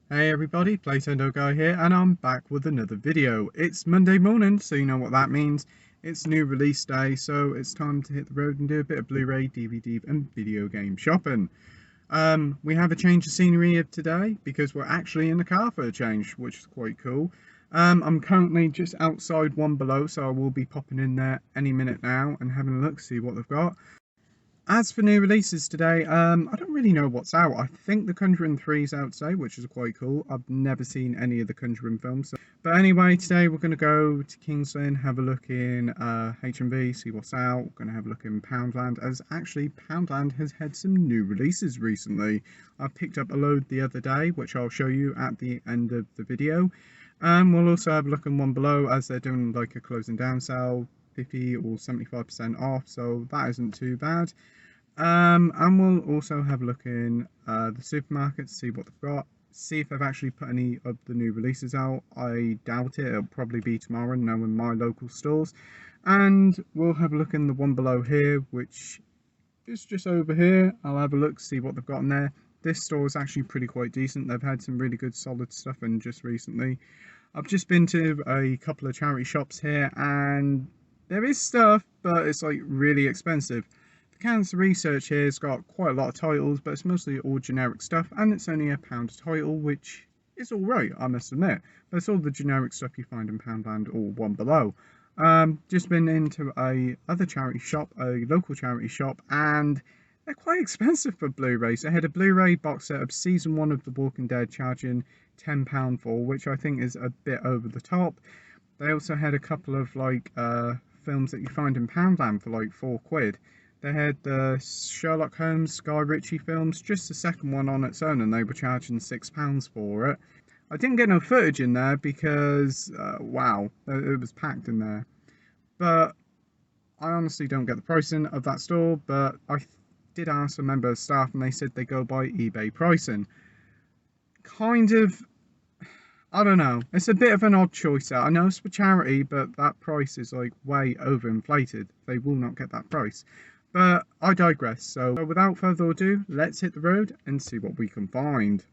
Hey everybody, Playtendoguy here, and I'm back with another video. It's Monday morning, so you know what that means. It's new release day, so it's time to hit the road and do a bit of Blu-ray, DVD, and video game shopping. We have a change of scenery today because we're actually in the car for a change, which is quite cool. I'm currently just outside One Below, so I will be popping in there any minute now and having a look, see what they've got. As for new releases today, I don't really know what's out. I think The Conjuring 3 is out today, which is quite cool. I've never seen any of the Conjuring films. But anyway, today we're going to go to King's Lynn, have a look in HMV, see what's out. We're going to have a look in Poundland, as actually Poundland has had some new releases recently. I picked up a load the other day, which I'll show you at the end of the video. We'll also have a look in One Below, as they're doing like a closing down sale, 50 or 75% off, so that isn't too bad. And we'll also have a look in the supermarket to see what they've got, see if they've actually put any of the new releases out. I doubt it, it'll probably be tomorrow, knowing my local stores. And we'll have a look in the One Below here, which is just over here. I'll have a look, see what they've got in there. This store is actually pretty quite decent. They've had some really good solid stuff in just recently. I've just been to a couple of charity shops here, and there is stuff, but it's like really expensive. The Cancer Research here has got quite a lot of titles, but it's mostly all generic stuff, and it's only £1 a title, which is alright, I must admit. But it's all the generic stuff you find in Poundland or One Below. Just been into a other charity shop, a local charity shop, and they're quite expensive for Blu-rays. They had a Blu-ray box set of Season 1 of The Walking Dead charging £10 for, which I think is a bit over the top. They also had a couple of like films that you find in Poundland for like £4. They had the Sherlock Holmes, Guy Ritchie films, just the second one on its own, and they were charging £6 for it. I didn't get no footage in there because, wow, it was packed in there. But I honestly don't get the pricing of that store, but I did ask a member of staff and they said they go by eBay pricing. Kind of, I don't know, it's a bit of an odd choice there. I know it's for charity, but that price is like way overinflated. They will not get that price. But I digress, so without further ado, let's hit the road and see what we can find.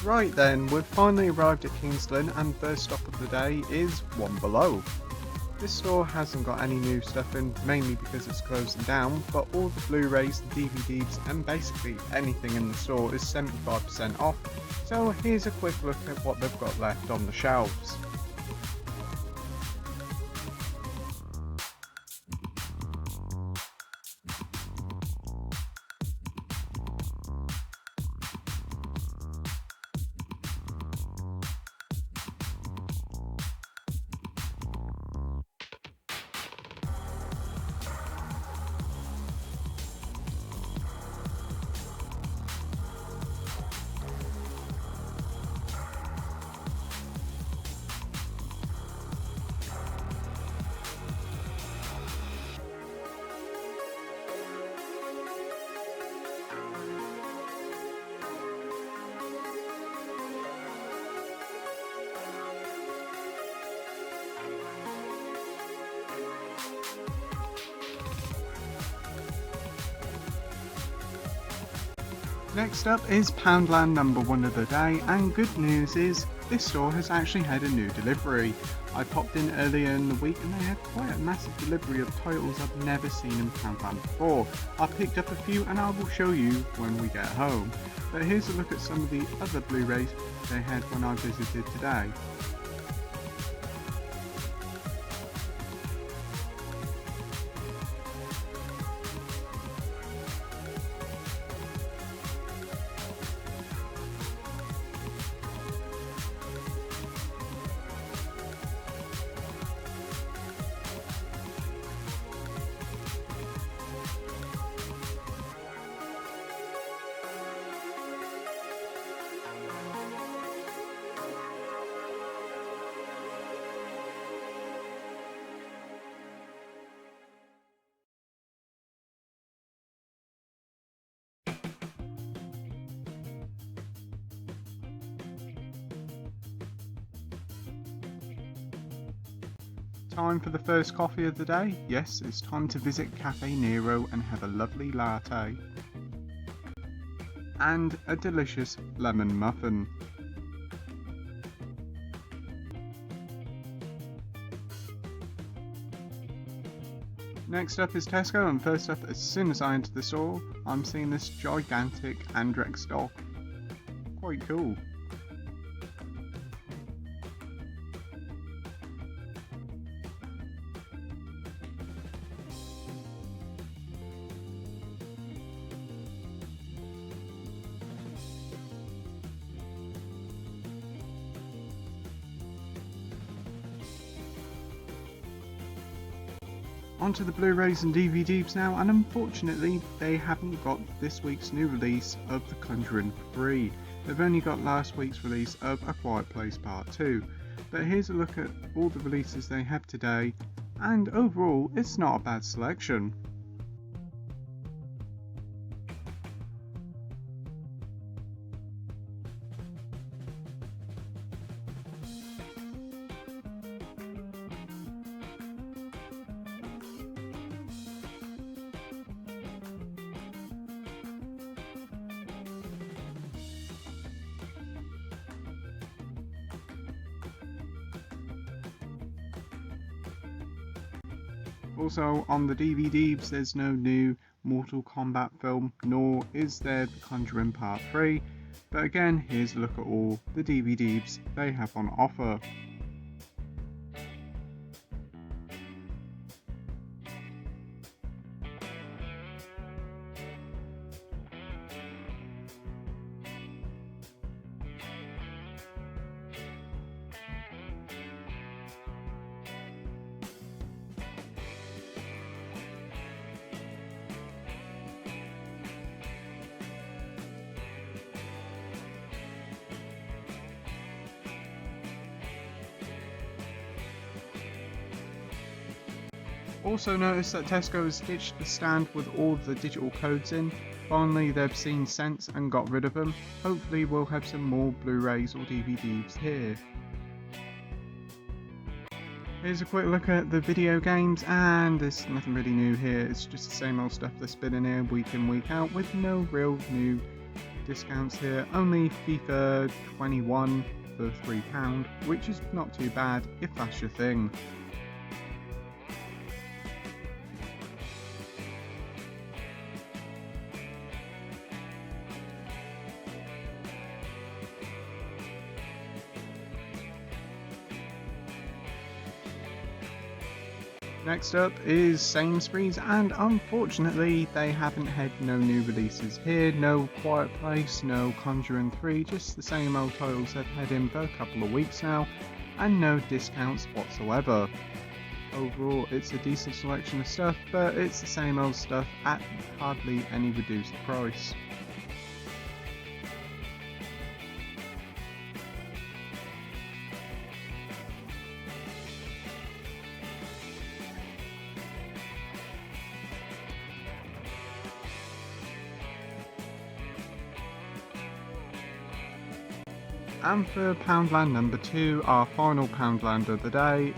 Right then, we've finally arrived at King's Lynn, and first stop of the day is One Below. This store hasn't got any new stuff in, mainly because it's closing down, but all the Blu-rays, the DVDs and basically anything in the store is 75% off, so here's a quick look at what they've got left on the shelves. Next up is Poundland number 1 of the day, and good news is this store has actually had a new delivery. I popped in earlier in the week and they had quite a massive delivery of titles I've never seen in Poundland before. I picked up a few and I will show you when we get home. But here's a look at some of the other Blu-rays they had when I visited today. Time for the first coffee of the day. Yes, it's time to visit Cafe Nero and have a lovely latte. And a delicious lemon muffin. Next up is Tesco, and first up, as soon as I enter the store, I'm seeing this gigantic Andrex doll. Quite cool. Onto the Blu-rays and DVDs now, and unfortunately they haven't got this week's new release of The Conjuring 3. They've only got last week's release of A Quiet Place Part 2. But here's a look at all the releases they have today, and overall it's not a bad selection. Also on the DVDs there's no new Mortal Kombat film, nor is there The Conjuring Part 3, but again here's a look at all the DVDs they have on offer. Also noticed that Tesco has ditched the stand with all the digital codes in. Finally they've seen sense and got rid of them. Hopefully we'll have some more Blu-rays or DVDs here. Here's a quick look at the video games, and there's nothing really new here. It's just the same old stuff that's been in here week in week out with no real new discounts here. Only FIFA 21 for £3, which is not too bad if that's your thing. Next up is Sainsbury's, and unfortunately they haven't had no new releases here, no Quiet Place, no Conjuring 3, just the same old titles they've had in for a couple of weeks now, and no discounts whatsoever. Overall it's a decent selection of stuff, but it's the same old stuff at hardly any reduced price. And for Poundland number 2, our final Poundland of the day,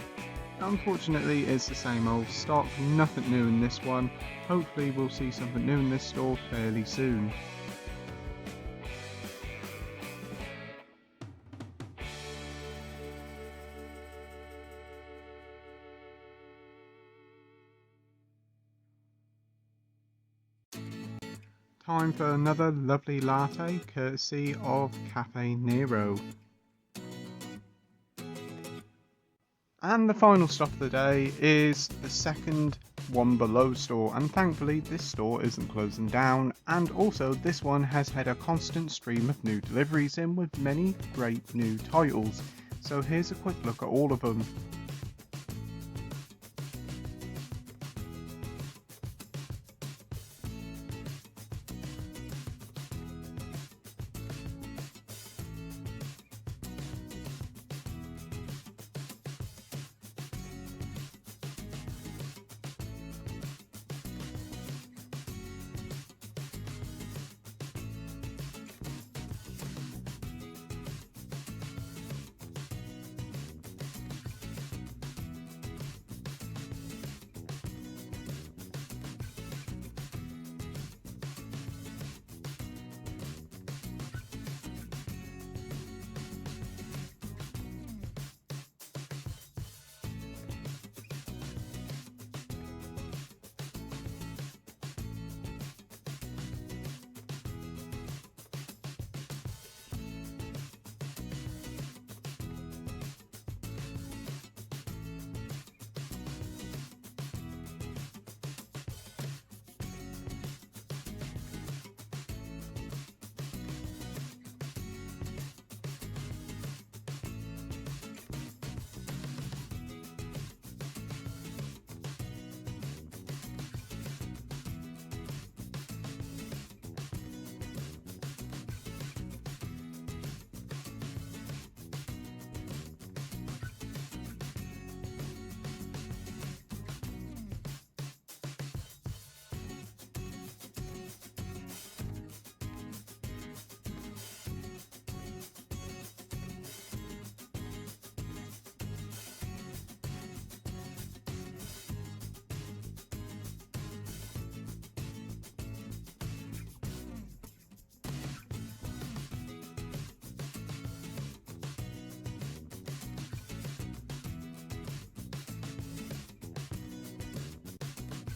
unfortunately it's the same old stock, nothing new in this one. Hopefully we'll see something new in this store fairly soon. time for another lovely latte courtesy of Cafe Nero. And the final stop of the day is the second One Below store, and thankfully this store isn't closing down, and also this one has had a constant stream of new deliveries in with many great new titles. So here's a quick look at all of them.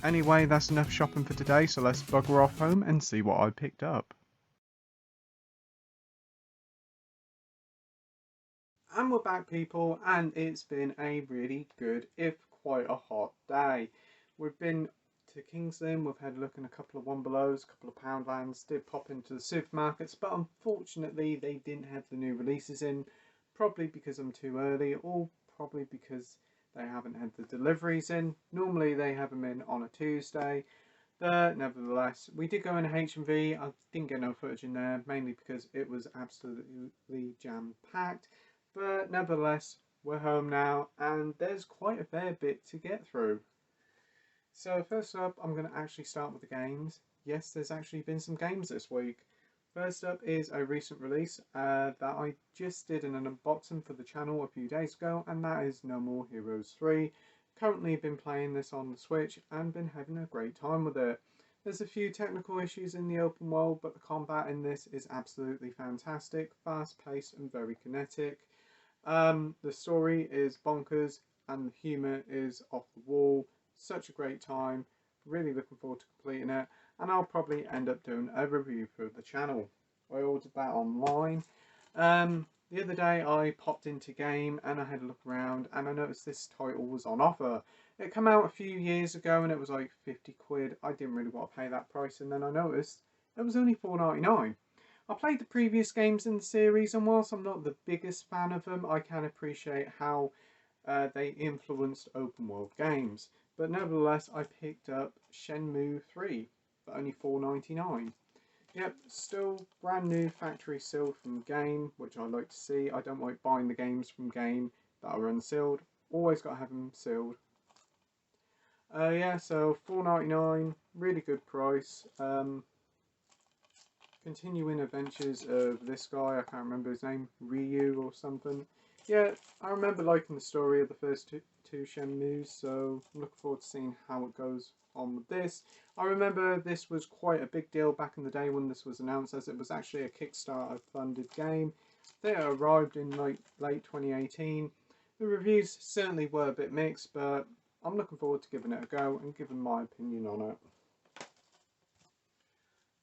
Anyway, that's enough shopping for today, so let's bugger off home and see what I picked up. And we're back, people, and it's been a really good, if quite a hot day. We've been to King's Lynn, we've had a look in a couple of One Belows, a couple of Poundlands, did pop into the supermarkets, but unfortunately they didn't have the new releases in, probably because I'm too early, or probably because they haven't had the deliveries in. Normally they have them in on a Tuesday, but nevertheless, we did go in H&V. I didn't get no footage in there, mainly because it was absolutely jam-packed. But nevertheless, we're home now, and there's quite a fair bit to get through. So first up, I'm going to actually start with the games. Yes, there's actually been some games this week. First up is a recent release that I just did an unboxing for the channel a few days ago, and that is No More Heroes 3. Currently been playing this on the Switch and been having a great time with it. There's a few technical issues in the open world, but the combat in this is absolutely fantastic, fast paced and very kinetic. The story is bonkers and the humour is off the wall. Such a great time. Really looking forward to completing it, and I'll probably end up doing a review for the channel. I ordered that online. The other day I popped into Game and I had a look around and I noticed this title was on offer. It came out a few years ago and it was like 50 quid. I didn't really want to pay that price, and then I noticed it was only £4.99. I played the previous games in the series, and whilst I'm not the biggest fan of them, I can appreciate how they influenced open world games. But nevertheless, I picked up Shenmue III for only £4.99. Yep, still brand new, factory sealed from Game, which I like to see. I don't like buying the games from Game that are unsealed. Always got to have them sealed. Yeah, so £4.99, really good price. Continuing adventures of this guy, I can't remember his name, Ryu or something. Yeah, I remember liking the story of the first two Shenmues, so I'm looking forward to seeing how it goes on with this. I remember this was quite a big deal back in the day when this was announced, as it was actually a Kickstarter funded game. They arrived in like late 2018. The reviews certainly were a bit mixed, but I'm looking forward to giving it a go and giving my opinion on it.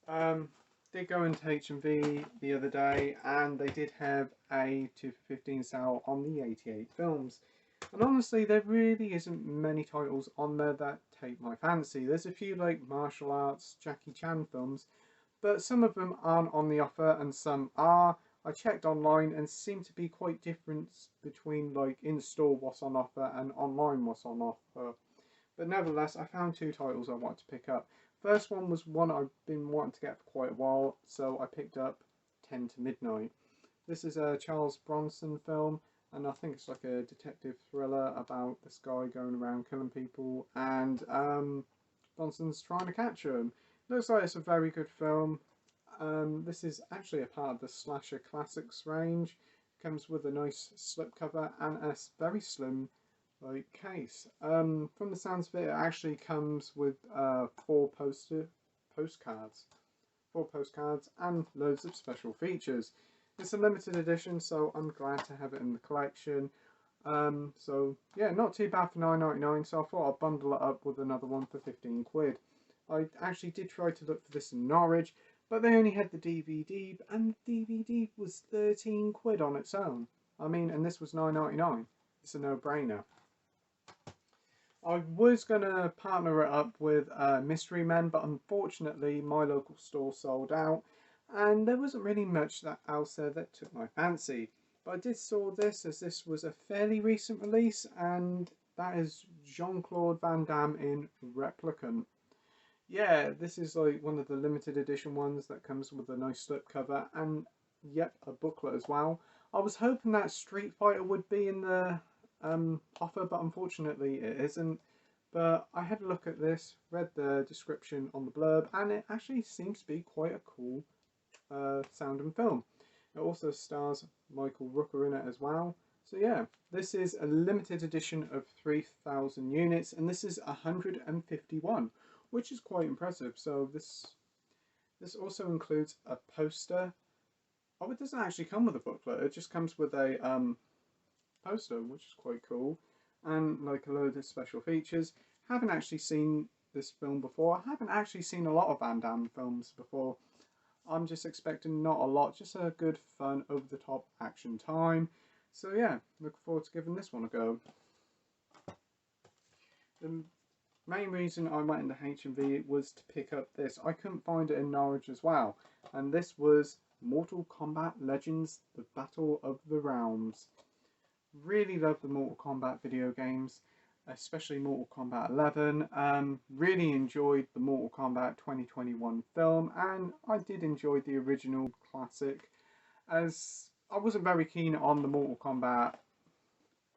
Um, did go into HMV the other day, and they did have a 2 for 15 sale on the 88 films. And honestly, there really isn't many titles on there that take my fancy. There's a few like martial arts, Jackie Chan films, but some of them aren't on the offer and some are. I checked online and seem to be quite different between like in-store what's on offer and online what's on offer. But nevertheless, I found two titles I wanted to pick up. First one was one I've been wanting to get for quite a while, so I picked up 10 to Midnight. This is a Charles Bronson film, and I think it's like a detective thriller about this guy going around killing people, and Bronson's trying to catch him. Looks like it's a very good film. This is actually a part of the Slasher Classics range. Comes with a nice slipcover and a very slim case. From the sounds of it, it actually comes with postcards, four postcards, and loads of special features. It's a limited edition, so I'm glad to have it in the collection. So yeah, not too bad for £9.99. So I thought I'd bundle it up with another one for 15 quid. I actually did try to look for this in Norwich, but they only had the DVD, and the DVD was 13 quid on its own. I mean, and this was £9.99. It's a no-brainer. I was going to partner it up with Mystery Men, but unfortunately my local store sold out and there wasn't really much else there that took my fancy. But I did saw this, as this was a fairly recent release, and that is Jean-Claude Van Damme in Replicant. Yeah, this is like one of the limited edition ones that comes with a nice slipcover and yep, a booklet as well. I was hoping that Street Fighter would be in the offer, but unfortunately it isn't. But I had a look at this, read the description on the blurb, and it actually seems to be quite a cool sound and film. It also stars Michael Rooker in it as well. So yeah, this is a limited edition of 3,000 units, and this is 151, which is quite impressive. So this also includes a poster. Oh, it doesn't actually come with a booklet. It just comes with a poster, which is quite cool, and like a load of special features. Haven't actually seen this film before. I haven't actually seen a lot of Van Damme films before. I'm just expecting not a lot, just a good, fun, over-the-top action time. So yeah, looking forward to giving this one a go. The main reason I went into HMV was to pick up this. I couldn't find it in Norwich as well, and this was Mortal Kombat Legends: The Battle of the Realms. Really love the Mortal Kombat video games, especially Mortal Kombat 11. Really enjoyed the Mortal Kombat 2021 film, and I did enjoy the original classic, as I wasn't very keen on the Mortal Kombat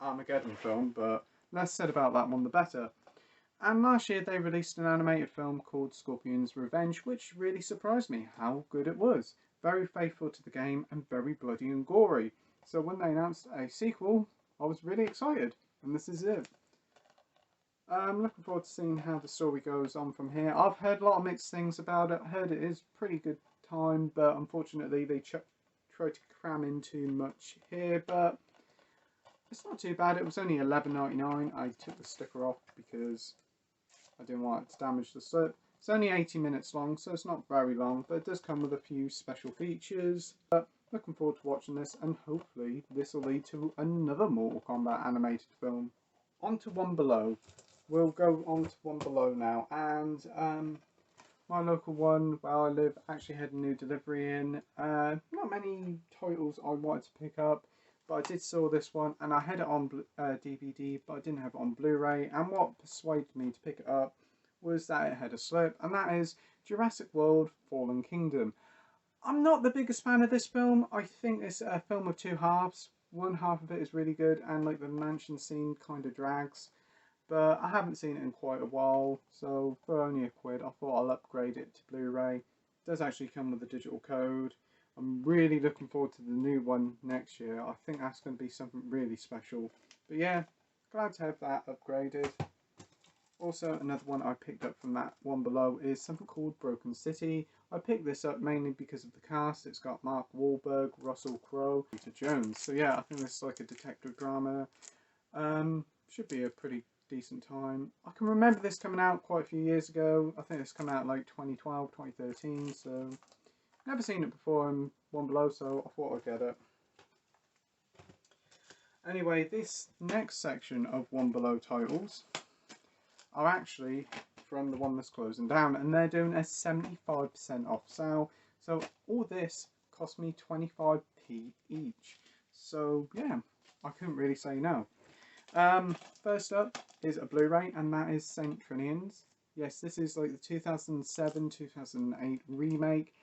Armageddon film, but less said about that one the better. And last year they released an animated film called Scorpion's Revenge, which really surprised me how good it was. Very faithful to the game and very bloody and gory. So when they announced a sequel, I was really excited, and this is it. I'm looking forward to seeing how the story goes on from here. I've heard a lot of mixed things about it. I heard it is pretty good time, but unfortunately they tried to cram in too much here, but it's not too bad. It was only £11.99. I took the sticker off because I didn't want it to damage the slip. It's only 80 minutes long, so it's not very long, but it does come with a few special features. But looking forward to watching this, and hopefully this will lead to another Mortal Kombat animated film. On to One Below. We'll go on to One Below now, and my local one where I live actually had a new delivery in. Not many titles I wanted to pick up, but I did saw this one, and I had it on DVD, but I didn't have it on Blu-ray. And what persuaded me to pick it up was that it had a slip, and that is Jurassic World: Fallen Kingdom. I'm not the biggest fan of this film. I think it's a film of two halves. One half of it is really good, and like the mansion scene kind of drags. But I haven't seen it in quite a while, so for only £1, I thought I'll upgrade it to Blu-ray. It does actually come with a digital code. I'm really looking forward to the new one next year. I think that's going to be something really special. But yeah, glad to have that upgraded. Also, another one I picked up from that one below is something called Broken City. I picked this up mainly because of the cast. It's got Mark Wahlberg, Russell Crowe, Peter Jones. So yeah, I think this is like a detective drama. Should be a pretty decent time. I can remember this coming out quite a few years ago. I think this came out like 2012, 2013, so never seen it before in One Below, so I thought I'd get it. Anyway, this next section of One Below titles are actually from the one that's closing down, and they're doing a 75% off sale. So all this cost me 25p each. So yeah, I couldn't really say no. First up is a Blu-ray, and that is Saint Trinian's. Yes, this is like the 2007-2008 remake,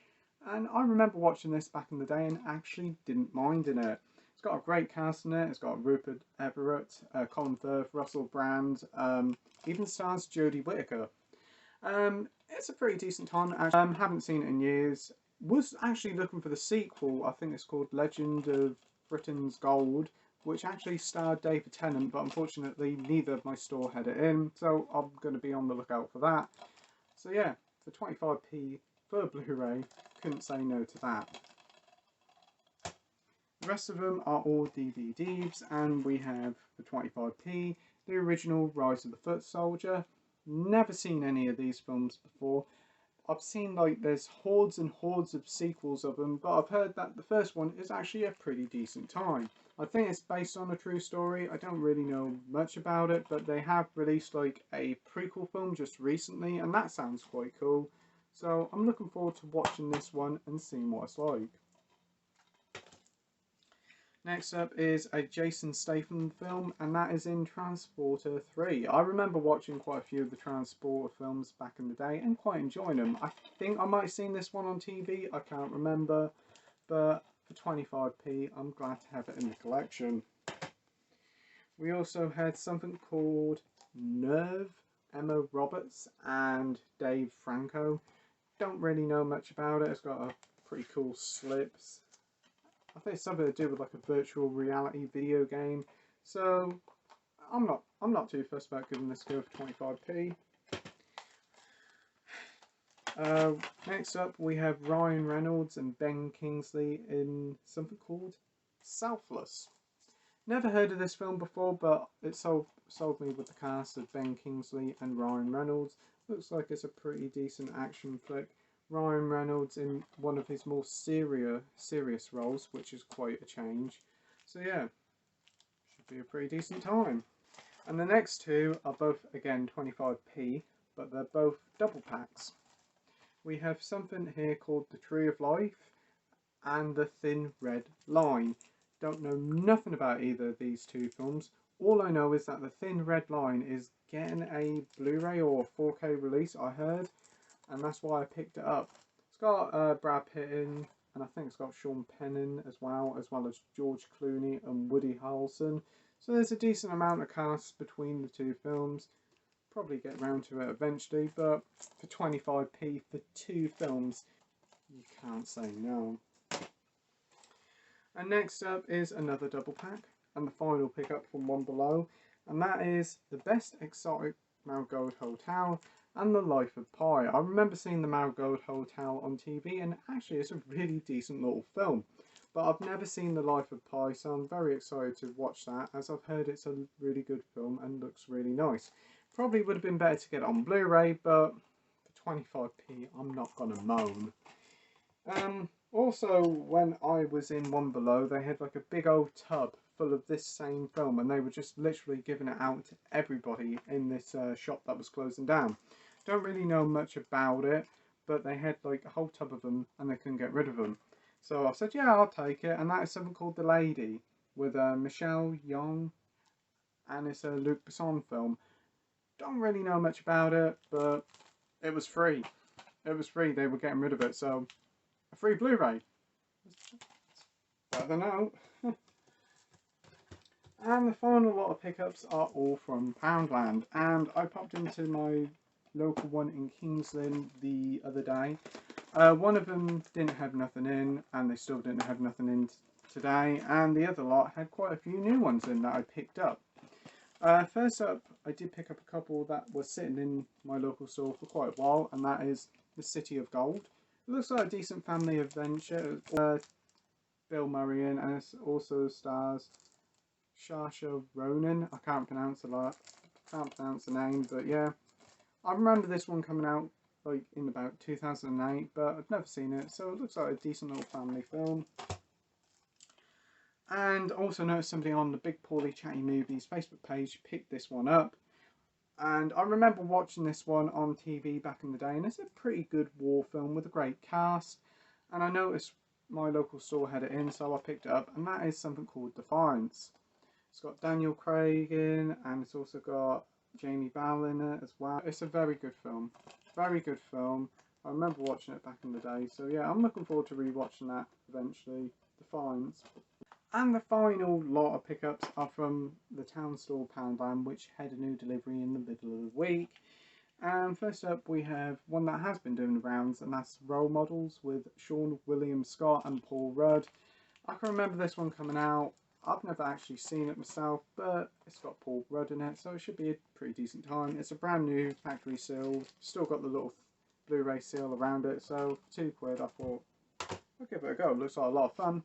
and I remember watching this back in the day and actually didn't mind in it. It's got a great cast in it. It's got Rupert Everett, Colin Firth, Russell Brand, even stars Jodie Whittaker. It's a pretty decent time. Haven't seen it in years. Was actually looking for the sequel. I think it's called Legend of Britain's Gold, which actually starred David Tennant, but unfortunately neither of my store had it in, so I'm going to be on the lookout for that. So yeah, for 25p for a Blu-ray, couldn't say no to that. The rest of them are all DVDs, and we have for 25p the original Rise of the Foot Soldier. Never seen any of these films before. I've seen like there's hordes and hordes of sequels of them, but I've heard that the first one is actually a pretty decent time. I think it's based on a true story. I don't really know much about it, but they have released like a prequel film just recently, and that sounds quite cool. So I'm looking forward to watching this one and seeing what it's like. Next up is a Jason Statham film, and that is in Transporter 3. I remember watching quite a few of the Transporter films back in the day and quite enjoying them. I think I might have seen this one on TV, I can't remember, but for 25p I'm glad to have it in the collection. We also had something called Nerve, Emma Roberts and Dave Franco. Don't really know much about it. It's got a pretty cool slips. I think it's something to do with like a virtual reality video game. So I'm not too fussed about giving this go for 25p. Next up we have Ryan Reynolds and Ben Kingsley in something called Selfless. Never heard of this film before, but it sold me with the cast of Ben Kingsley and Ryan Reynolds. Looks like it's a pretty decent action flick. Ryan Reynolds in one of his more serious roles, which is quite a change. So yeah, should be a pretty decent time. And the next two are both, again, 25p, but they're both double packs. We have something here called The Tree of Life and The Thin Red Line. Don't know nothing about either of these two films. All I know is that The Thin Red Line is getting a Blu-ray or 4K release, I heard, and that's why I picked it up. It's got Brad Pitt in, and I think it's got Sean Penn in as well as George Clooney and Woody Harrelson. So there's a decent amount of cast between the two films. Probably get round to it eventually, but for 25p for two films, you can't say no. And next up is another double pack, and the final pickup from One Below, and that is The Best Exotic Marigold Hotel and The Life of Pi. I remember seeing the Marigold Hotel on TV, and actually it's a really decent little film. But I've never seen The Life of Pi, so I'm very excited to watch that, as I've heard it's a really good film and looks really nice. Probably would have been better to get it on Blu-ray, but for 25p I'm not gonna moan. Also, when I was in One Below, they had like a big old tub full of this same film, and they were just literally giving it out to everybody in this shop that was closing down. Don't really know much about it, but they had like a whole tub of them and they couldn't get rid of them. So I said, yeah, I'll take it, and that is something called The Lady with Michelle Yeoh, and it's a Luc Besson film. Don't really know much about it, but it was free. It was free, they were getting rid of it, so a free Blu-ray. Better than out. And the final lot of pickups are all from Poundland, and I popped into my local one in Kings Lynn the other day. One of them didn't have nothing in, and they still didn't have nothing in today, and the other lot had quite a few new ones in that I picked up. First up, I did pick up a couple that were sitting in my local store for quite a while, and that is The City of Gold. It looks like a decent family adventure. Bill Murray in, and it also stars Saoirse Ronan. I can't pronounce can't pronounce the name, but yeah. I remember this one coming out like in about 2008, but I've never seen it, so it looks like a decent little family film. And also noticed somebody on the Big Poorly Chatty Movies Facebook page picked this one up. And I remember watching this one on TV back in the day, and it's a pretty good war film with a great cast. And I noticed my local store had it in, so I picked it up, and that is something called Defiance. It's got Daniel Craig in, and it's also got Jamie Bell in it as well. It's a very good film. Very good film. I remember watching it back in the day, so yeah, I'm looking forward to rewatching that eventually. Defiance. And the final lot of pickups are from the town store Poundland, which had a new delivery in the middle of the week. And first up we have one that has been doing the rounds, and that's Role Models with Sean William Scott and Paul Rudd. I can remember this one coming out. I've never actually seen it myself, but it's got Paul Rudd in it, so it should be a pretty decent time. It's a brand new factory seal, still got the little Blu-ray seal around it, so for £2 I thought I'll give it a go. It looks like a lot of fun.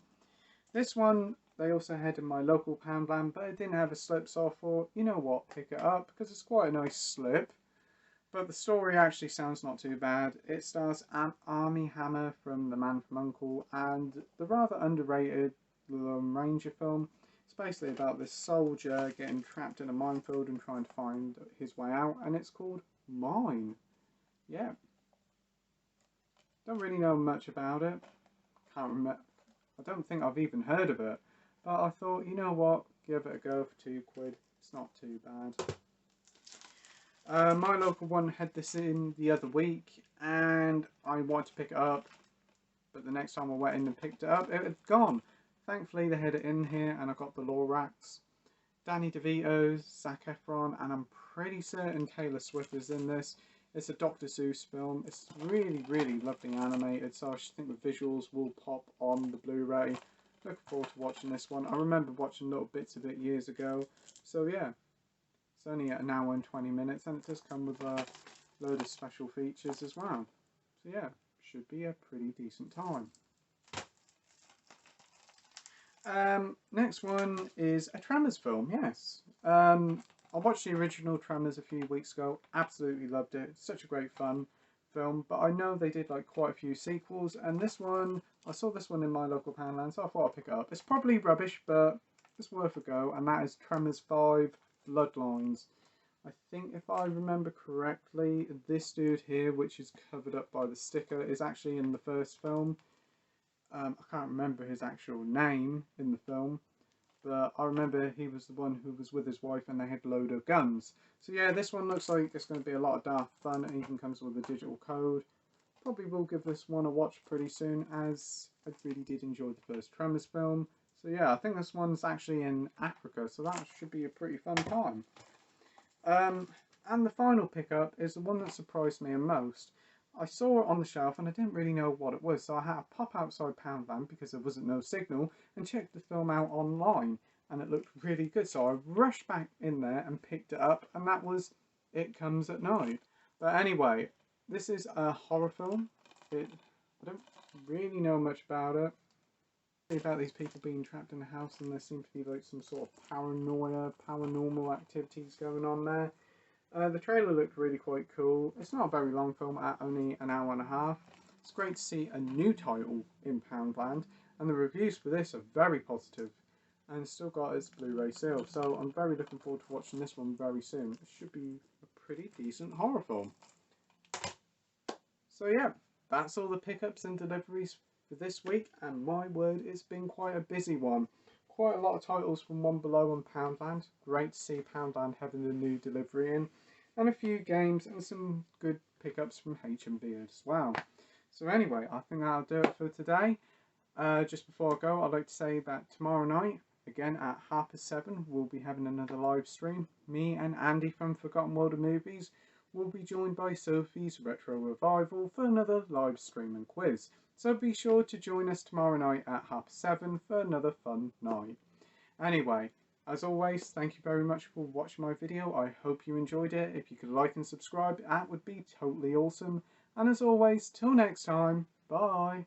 This one they also had in my local Poundland, but it didn't have a slip, so I thought, you know what, pick it up, because it's quite a nice slip. But the story actually sounds not too bad. It stars Armie Hammer from The Man from U.N.C.L.E. and the rather underrated Lone Ranger film. It's basically about this soldier getting trapped in a minefield and trying to find his way out, and it's called Mine. Yeah. Don't really know much about it. Can't remember. I don't think I've even heard of it. But I thought, you know what, give it a go for £2. It's not too bad. My local one had this in the other week, and I wanted to pick it up, but the next time I went in and picked it up, it had gone. Thankfully they had it in here, and I got the Lorax. Danny DeVito, Zac Efron, and I'm pretty certain Taylor Swift is in this. It's a Dr. Seuss film. It's really, really lovely animated, so I think the visuals will pop on the Blu-ray. Looking forward to watching this one. I remember watching little bits of it years ago, so yeah. It's only an hour and 20 minutes, and it does come with a load of special features as well. So yeah, should be a pretty decent time. Next one is a Tremors film, yes. I watched the original Tremors a few weeks ago, absolutely loved it. Such a great fun film, but I know they did like quite a few sequels, and this one, I saw this one in my local Poundland, so I thought I'd pick it up. It's probably rubbish, but it's worth a go, and that is Tremors 5 Bloodlines. I think if I remember correctly, this dude here, which is covered up by the sticker, is actually in the first film. I can't remember his actual name in the film, but I remember he was the one who was with his wife and they had a load of guns. So yeah, this one looks like it's going to be a lot of daft fun, and even comes with a digital code. Probably will give this one a watch pretty soon, as I really did enjoy the first Tremors film. So yeah, I think this one's actually in Africa, so that should be a pretty fun time. And the final pickup is the one that surprised me the most. I saw it on the shelf and I didn't really know what it was, so I had to pop outside Poundland because there wasn't no signal and checked the film out online, and it looked really good, so I rushed back in there and picked it up, and that was It Comes at Night. But anyway, this is a horror film. I don't really know much about it. About these people being trapped in a house, and there seems to be like some sort of paranormal activities going on there. The trailer looked really quite cool. It's not a very long film at only an hour and a half. It's great to see a new title in Poundland, and the reviews for this are very positive, and it's still got its Blu-ray seal, so I'm very looking forward to watching this one very soon. It should be a pretty decent horror film. So yeah, that's all the pickups and deliveries for this week, and my word, it's been quite a busy one. Quite a lot of titles from One Below and Poundland. Great to see Poundland having a new delivery in, and a few games and some good pickups from H&B as well. So anyway, I think that'll do it for today. Just before I go, I'd like to say that tomorrow night, again at 7:30, we'll be having another live stream. Me and Andy from Forgotten World of Movies will be joined by Sophie's Retro Revival for another live stream and quiz. So be sure to join us tomorrow night at 7:30 for another fun night. Anyway, as always, thank you very much for watching my video. I hope you enjoyed it. If you could like and subscribe, that would be totally awesome. And as always, till next time, bye.